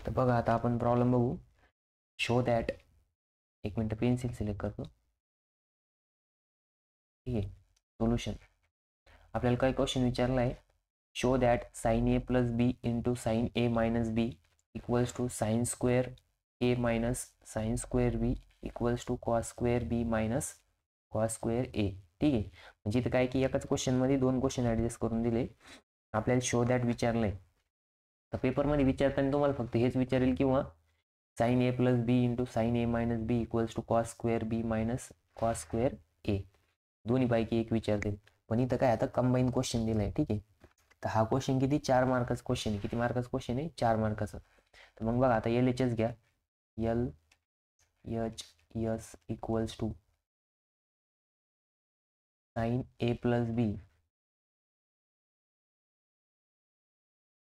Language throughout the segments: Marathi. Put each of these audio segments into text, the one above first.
तर बघा आता आपण प्रॉब्लेम बघू. शो दॅट, एक मिनटं पेन्सिल सिलेक्ट करतो. ठीक आहे. सोल्युशन आपल्याला काय क्वेश्चन विचारला आहे. Show that sin A plus b into sin A minus b equals to sin square A minus sign square B equals to cos square B minus cos square a. ठीक आहे. म्हणजे इथं काय की एकाच क्वेश्चनमध्ये दोन क्वेश्चन ॲडजस्ट करून दिले. आपल्याला शो दॅट विचारलं आहे. तर पेपरमध्ये विचारताना तुम्हाला फक्त हेच विचारेल किंवा sin A plus b into sin A minus b equals to cos square B minus cos square a, दोन्हीपैकी एक विचारतील. पण इथं काय आता कंबाईन क्वेश्चन दिलं आहे. ठीक आहे. तर हा क्वेश्चन किती 4 मार्काचा क्वेश्चन आहे. किती मार्काचा क्वेश्चन आहे? 4 मार्काचा. तर मग बघा आता LHS घ्या. LHS equals to sin A plus b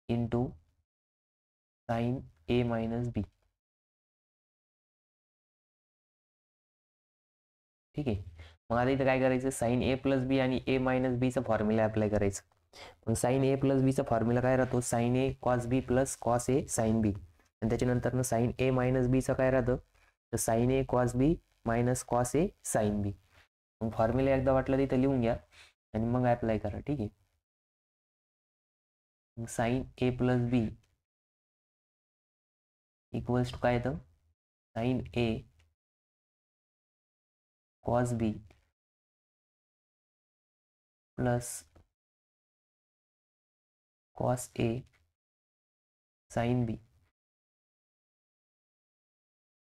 into sin A minus b. ठीक आहे. मग आता इथं काय करायचं, साइन ए प्लस बी आणि ए मायनस बीचा फॉर्म्युला अप्लाय करायचं. मग साइन ए प्लस बीचा फॉर्म्युला काय राहतो, sign A cos B plus cos A sine बी. आणि त्याच्यानंतर साइन ए मायनस बीचा काय राहतं, तर sign A cos B minus cos A sine बी. मग फॉर्म्युला एकदा वाटलं तिथं लिहून घ्या आणि मग अप्लाय करा. ठीक आहे. मग sine A plus B equals to काय येतं, sine A cos B plus cos A sine B.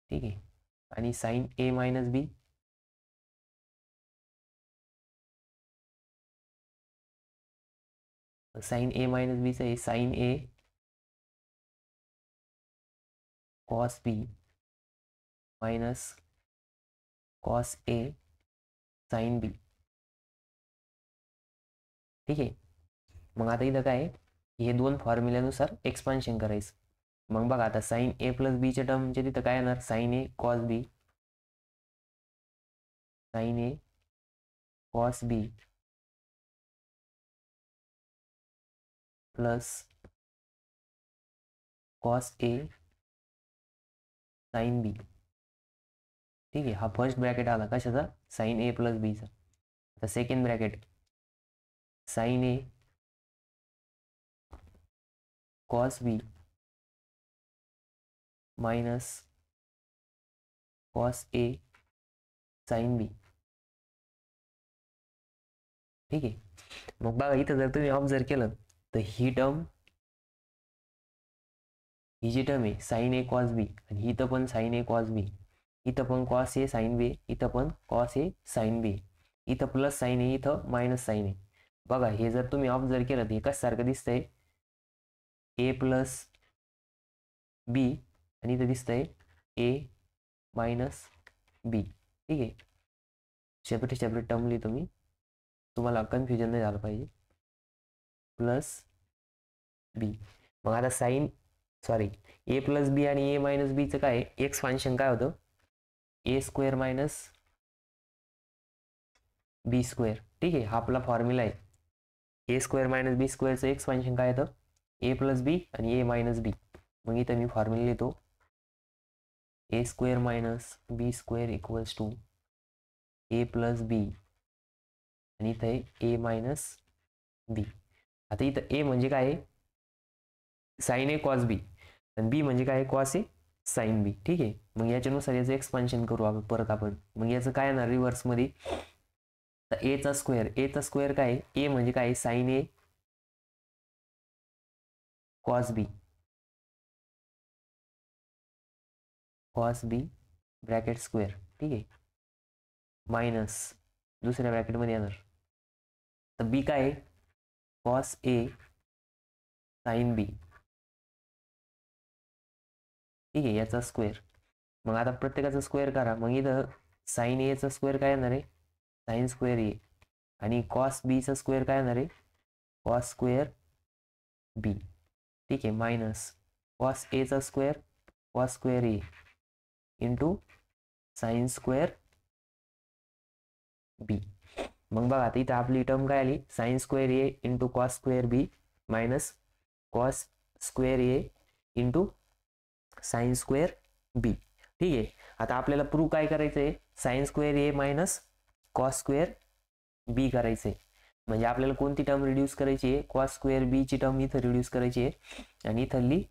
ठीक आहे. आणि साइन ए मायनस बी साइन ए मायनस बीचं आहे sine A cos B minus cos A sine B. ठीक आहे. मग आता इथं काय आहे, हे दोन फॉर्म्युल्यानुसार एक्सपान्शन करायचं. मग बघा आता साइन ए प्लस बीच्या टर्मचे तिथं काय येणार, sign A cos B sign A cos B plus cos A sine B. ठीक आहे. हा फर्स्ट ब्रॅकेट आला कशाचा, साइन ए प्लस बीचा. आता second bracket sign A cos B minus cos A sine B. ठीक आहे. मग बघा इथं जर तुम्ही ऑब्झर्व केलं तर ही टर्म, ही जी टर्म आहे साइन ए कॉस बी, आणि इथं पण साइन ए कॉस बी, इथं पण कॉस ए साइन बी, इथं पण कॉस ए साइन बी, इथं प्लस साइन ए, इथं मायनस साइन ए. बघा हे जर तुम्ही ऑब्झर्व केलं तर हे कशासारखं दिसतंय, ए प्लस बी, आणि इथं दिसतंय ए मायनस बी. ठीक आहे. सेपरेट सेपरेट टर्म लिहितो मी, तुम्हाला कन्फ्युजन नाही झालं पाहिजे. प्लस बी. मग आता ए प्लस बी आणि ए मायनस बीचं काय एक्सपान्शन काय होतं, ए स्क्वेअर मायनस बी स्क्वेअर. ठीक आहे. हा आपला फॉर्म्युला आहे. ए स्क्वेअर मायनस बी स्क्वेअरचं एक्सपान्शन काय येतं, ए प्लस बी आणि ए मायनस बी. मग इथं मी फॉर्म्युला लिहितो, a square minus b square equals to a plus b आणि इथं आहे ए मायनस बी. आता इथं ए म्हणजे काय आहे, साइन ए कॉस बी, आणि बी म्हणजे काय, कॉस ए साइन बी. ठीक आहे. मग याच्यानुसार याचं एक्सपान्शन करू आपण परत आपण. मग याचं काय येणार रिव्हर्समध्ये, तर एचा स्क्वेअर काय आहे, ए म्हणजे काय, sign A cos B bracket square. ठीक आहे. मायनस दुसऱ्या ब्रॅकेटमध्ये येणार, तर बी काय आहे, कॉस ए साइन बी. ठीक आहे. याचा स्क्वेअर. मग आता प्रत्येकाचा स्क्वेअर करा. मग इथं साइन एचा स्क्वेअर काय येणार आहे, साइन स्क्वेअर ए, आणि कॉस बीचा स्क्वेअर काय येणार आहे, कॉस स्क्वेअर बी. ठीक आहे. मायनस कॉस एचा square cos square A into sine square बी. मग बघा आता इथं आपली टर्म काय आली, sign square A into cos square B minus cos square A into sine square बी. ठीक आहे. आता आपल्याला प्रूव्ह काय करायचं आहे, साइन स्क्वेअर ए मायनस कॉस स्क्वेअर बी करायचं आहे. म्हणजे आपल्याला कोणती टर्म रिड्यूस करायची आहे, कॉस स्क्वेअर बी ची टर्म इथं रिड्यूस करायची आहे आणि इथली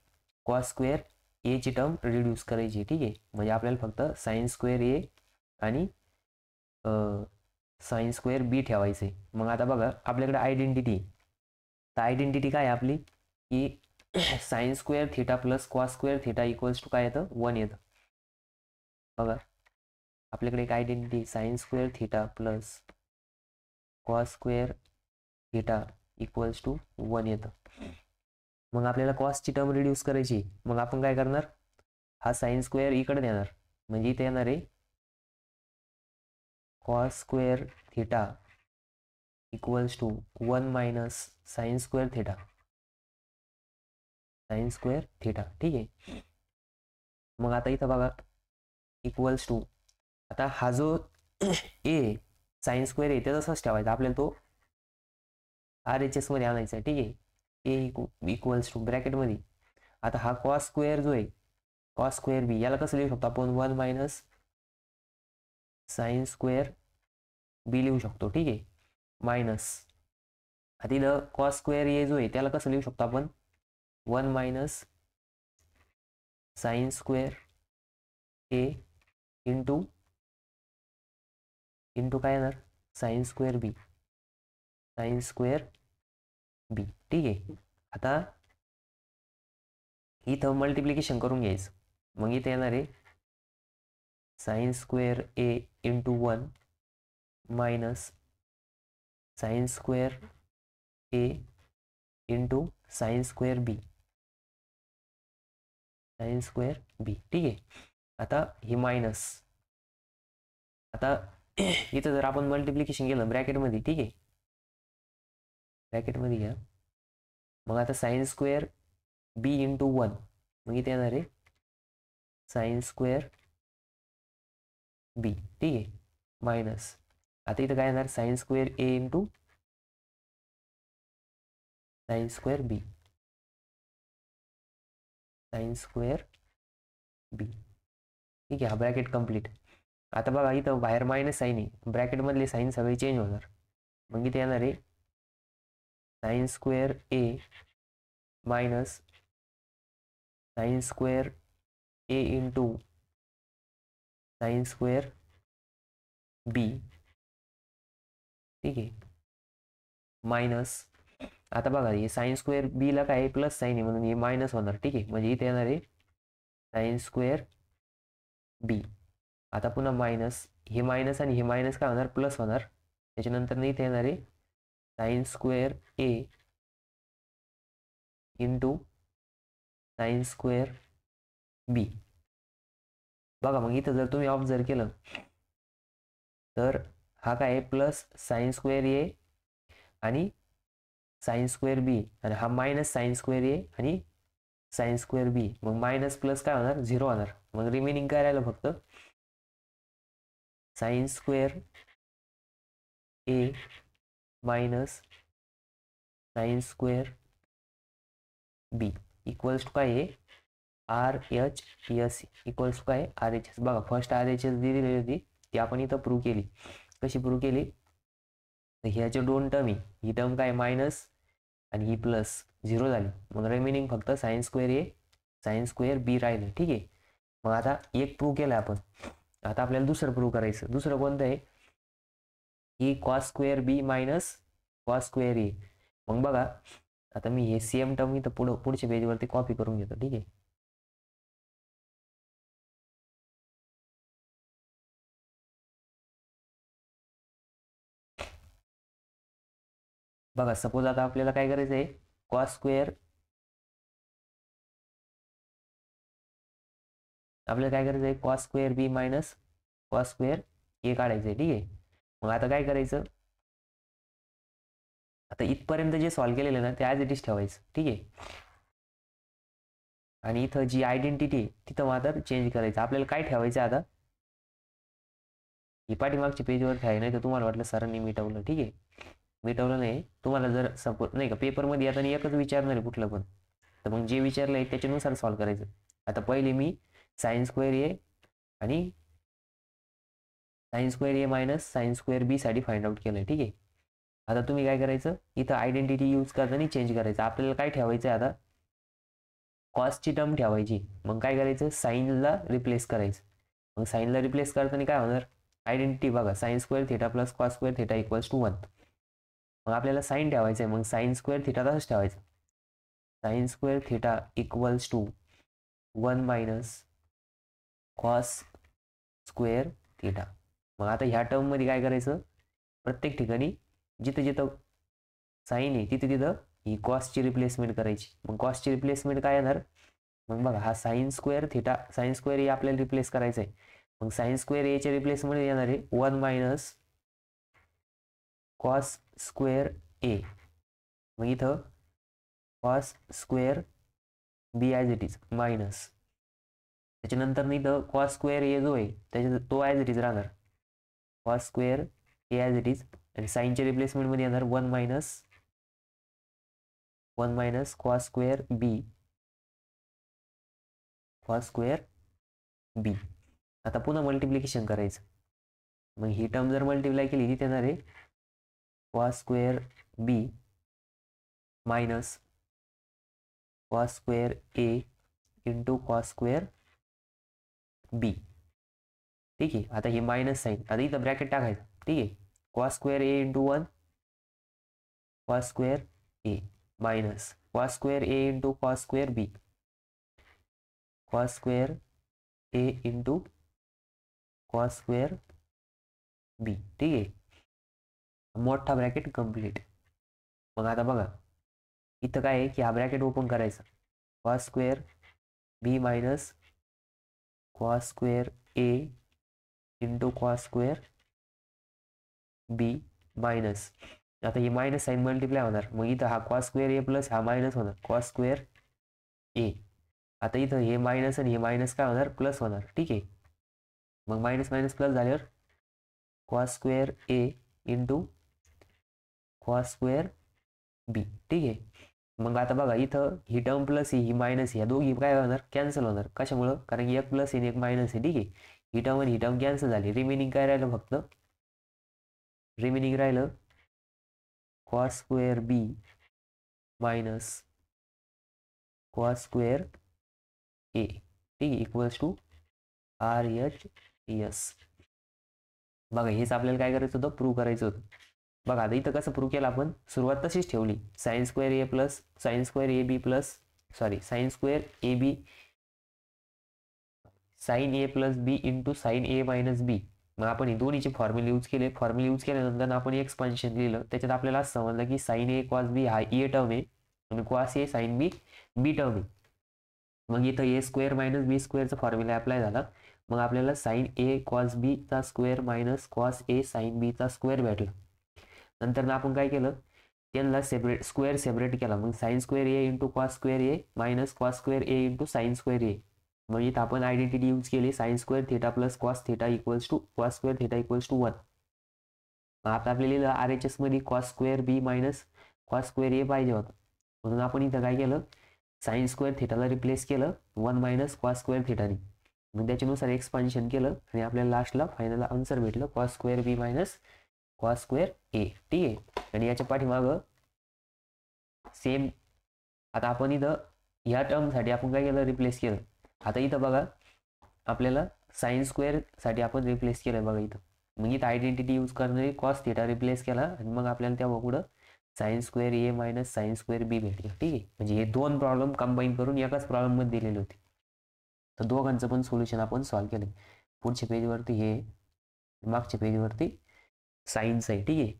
कॉस स्क्वेअर ए ची टर्म रिड्यूस करायची आहे. ठीक आहे. म्हणजे आपल्याला फक्त साइन स्क्वेअर ए आणि साइन स्क्वेअर बी ठेवायचे. मग आता बघा आपल्याकडे आयडेंटिटी, तर आयडेंटिटी काय आहे आपली की sine square theta plus cos square theta equals to काय येतं, 1 येतं. बघा आपल्याकडे एक identity sine square theta plus cos square theta equals to 1 येतं. मग आपल्याला कॉसची टर्म रिड्यूस करायची. मग आपण काय करणार, हा साइन स्क्वेअर इकडे देणार, म्हणजे इथे येणार आहे cos square theta equals to 1 minus sign square theta, sign square theta. ठीक आहे. मग आता इथं बघा इक्वल्स टू, आता हा जो ए साइन स्क्वेअर आहे ते तसंच ठेवायचा, आपल्याला तो RHS मध्ये आणायचा आहे. ठीक आहे. ए इक्वल्स टू ब्रॅकेटमध्ये, आता हा कॉस स्क्वेअर जो आहे कॉस स्क्वेअर बी, याला कसं लिहू शकतो आपण, 1 मायनस साइन स्क्वेअर बी लिहू शकतो. ठीक आहे. मायनस आता इथं कॉस स्क्वेअर ए जो आहे त्याला कसं लिहू शकतो आपण, 1 minus sign square A into काय येणार, साइन स्क्वेअर बी, साइन स्क्वेअर बी. ठीक आहे. आता इथं मल्टिप्लिकेशन करून घ्यायचं. मग इथे येणार आहे sign square A into 1 minus sign square A into sine square B, sign square बी. ठीक आहे. आता हे मायनस, आता इथं जर आपण मल्टिप्लिकेशन केलं ब्रॅकेटमध्ये, ठीक आहे, ब्रॅकेटमध्ये घ्या. मग आता साइन स्क्वेअर बी इंटू 1, मग इथे येणार आहे साइन स्क्वेअर बी. ठीक आहे. मायनस आता इथं काय येणार, sign square A into sine square B, sign square बी. ठीक आहे. हा ब्रॅकेट कंप्लीट. आता बघा इथं बाहेर मायनस साईन आहे, ब्रॅकेटमधले साईन सगळे चेंज होणार. मग इथे येणार आहे sign square A minus sign square A into sine square बी. ठीक आहे. मायनस आता बघा हे साइन स्क्वेअर बी ला काय प्लस साईन आहे म्हणून हे मायनस होणार. ठीक आहे. म्हणजे इथे येणार आहे साइन स्क्वेअर बी. आता पुन्हा मायनस, हे मायनस आणि हे मायनस काय होणार, प्लस होणार. त्याच्यानंतर इथे येणार आहे sign square A into sine square बी. बघा मग इथं जर तुम्ही ऑब्झर्व केलं तर हा काय आहे, प्लस साइन स्क्वेअर ए आणि साइन स्क्वेअर बी, आणि हा मायनस साइन स्क्वेअर ए आणि साइन स्क्वेअर बी. मग मायनस प्लस काय होणार, 0 होणार. मग रिमेनिंग काय राहिलं फक्त sine square A minus sign square B equals to काय आहे, RHS इक्वल्स टू काय, RHS. बघा फर्स्ट RHS दिलेली होती ती आपण इथं प्रूव्ह केली. कशी प्रूव्ह केली, तर ह्याचे दोन टर्म आहे, ही टर्म काय मायनस आणि ही प्लस 0 झाली. मग रिमेनिंग फक्त साइन स्क्वेअर ए साइन स्क्वेअर बी राहिलं. ठीक आहे. मग आता एक प्रूव्ह केलं आपण, आता आपल्याला दुसरं प्रूव्ह करायचं. दुसरं कोणतं आहे की cos square B minus cos square A. मग बघा आता मी हे सेम टर्म इथं पुढच्या पेजवरती कॉपी करून घेतो. ठीक आहे. बघा सपोज आता आपल्याला काय करायचं आहे, कॉस स्क्वेअर, आपल्याला काय करायचं आहे, कॉस स्क्वेअर बी मायनस कॉस स्क्वेअर ए काढायचं आहे. ठीक आहे. मग आता काय करायचं, आता इथपर्यंत जे सॉल्व्ह केलेलं ना ते ॲज इट इज ठेवायचं. ठीक आहे. आणि इथं जी आयडेंटिटी आहे तिथं मात्र चेंज करायचं. आपल्याला काय ठेवायचं आता, ही पाठीमागच्या पेजवरती आहे, नाही तर तुम्हाला वाटलं सरांनी मिटवलं. ठीक आहे. मिटवलं नाही. तुम्हाला जर सपोज नाही का पेपरमध्ये आता एकच विचारणार आहे कुठलं पण, तर मग जे विचारलं आहे त्याच्यानुसार सॉल्व्ह करायचं. आता पहिले मी साइन स्क्वेअर ए आणि साइन स्क्वेअर ए मायनस साइन स्क्वेअर बी साठी फाइंड आउट केलं. ठीक आहे. आता तुम्ही काय करायचं, इथं आयडेंटिटी यूज करताना चेंज करायचं. आपल्याला काय ठेवायचं आहे आता, कॉसची टर्म ठेवायची. मग काय करायचं, साईनला रिप्लेस करायचं. मग साईनला रिप्लेस करताना काय होणार, आयडेंटिटी बघा, sine square theta plus cos square theta equals to 1. मग आपल्याला साइन ठेवायचं आहे. मग साइन स्क्वेअर थिटा तसंच ठेवायचं. Sine square theta equals to 1 minus cos square theta. मग आता ह्या टर्ममध्ये काय करायचं, प्रत्येक ठिकाणी जिथं जिथं साईन आहे तिथे तिथं ही कॉसची रिप्लेसमेंट करायची. मग कॉसची रिप्लेसमेंट काय येणार, मग बघा हा sin square theta, sign square a आपल्याला रिप्लेस करायचं आहे. मग साइन स्क्वेअर एच्या रिप्लेसमेंट येणार आहे 1 मायनस कॉस स्क्वेअर ए. मग इथं cos square B as it is minus, त्याच्यानंतर इथं कॉस स्क्वेअर ए जो आहे त्याच्या तो ॲज इट इज राहणार, cos square A as it is. आणि साईनच्या रिप्लेसमेंटमध्ये येणार 1 minus cos square B, cos square B. आता पुन्हा मल्टिप्लिकेशन करायचं. मग ही टर्म जर मल्टिप्लाय केली ती येणार आहे cos square B minus cos square A into cos square बी. ठीक आहे. आता हे मायनस साईन, आता इथं ब्रॅकेट टाकायचं. ठीक आहे. Cos square A into 1 cos square A minus cos square A into cos square B, cos square A into cos square बी. ठीक आहे. मोठा ब्रॅकेट कंप्लीट. मग आता बघा इथं काय आहे की हा ब्रॅकेट ओपन करायचा, cos square B minus cos square A into cos square B minus, आता हे मायनस साईन मल्टिप्लाय होणार. मग इथं हा कॉस स्क्वेअर ए प्लस हा मायनस होणार कॉस स्क्वेअर ए. आता इथं हे मायनस आणि हे मायनस काय होणार, प्लस होणार. ठीक आहे. मग मायनस मायनस प्लस झाल्यावर cos square A into cos square बी. ठीक आहे. मग आता बघा इथं ही टर्म प्लस ही मायनस, ह्या दोघी काय होणार, कॅन्सल होणार. कशामुळं, कारण एक प्लस आहे एक मायनस आहे. ठीक आहे. ही टर्म आणि ही टर्म कॅन्सल झाली. रिमेनिंग काय राहिलं, फक्त रिमेनिंग राहिलं cos square B minus cos square a. ठीक आहे, इक्वल्स टू RHS. बघा हेच आपल्याला काय करायचं होतं, प्रूव्ह करायचं होतं. बघा आता इथं कसं प्रूव्ह केलं आपण, सुरुवात तशीच ठेवली, sin square a plus sin square a b plus sin square a b sign A plus b into sin A minus b. मग आपण हे दोन्हीचे फॉर्म्युले यूज केले. फॉर्म्युले यूज केल्यानंतर आपण एक्सपान्शन लिहिलं. त्याच्यात आपल्याला असं समजलं की साइन ए कॉस बी हा ए टर्म आहे आणि cos A sine B B term आहे. मग इथं ए स्क्वेअर मायनस बी स्क्वेअरचा फॉर्म्युला अप्लाय झाला. मग आपल्याला साइन ए कॉस बी चा square minus cos A sine बी चा स्क्वेअर भेटला. नंतर आपण काय केलं, त्यांना सेपरेट स्क्वेअर सेपरेट केला. मग sine square A into cos square A minus cos square A into sine square A. मग इथं आपण आयडेंटिटी यूज केली, sine square theta plus cos theta equals to cos square theta equals to 1. आता आपल्याला RHS मध्ये cos square B minus cos square A पाहिजे होतं. म्हणून आपण इथं काय केलं, साइन स्क्वेअर थिटाला रिप्लेस केलं 1 मायनस कॉस स्क्वेअर थिटाने. मग त्याच्यानुसार एक्सपान्शन केलं आणि आपल्याला लास्टला फायनल आन्सर भेटलं cos square B minus cos square a. ठीक आहे. आणि याच्या पाठीमागं सेम आता आपण इथं ह्या टर्मसाठी आपण काय केलं, रिप्लेस केलं. आता इथं बघा आपल्याला साइन स्क्वेअर साठी आपण रिप्लेस केलं. बघा इथं मग इथं आयडेंटिटी यूज करणारी कॉस थिटा रिप्लेस केला आणि मग आपल्याला तेव्हा पुढं साइन स्क्वेअर ए मायनस साइन स्क्वेअर बी भेटले. ठीक आहे. म्हणजे हे दोन प्रॉब्लेम कंबाईन करून एकाच प्रॉब्लेममध्ये दिलेले होते. तर दोघांचं पण सोल्युशन आपण सॉल्व्ह केलं. पुढच्या पेजवरती हे, मागच्या पेजवरती साइन्स आहे. ठीक आहे.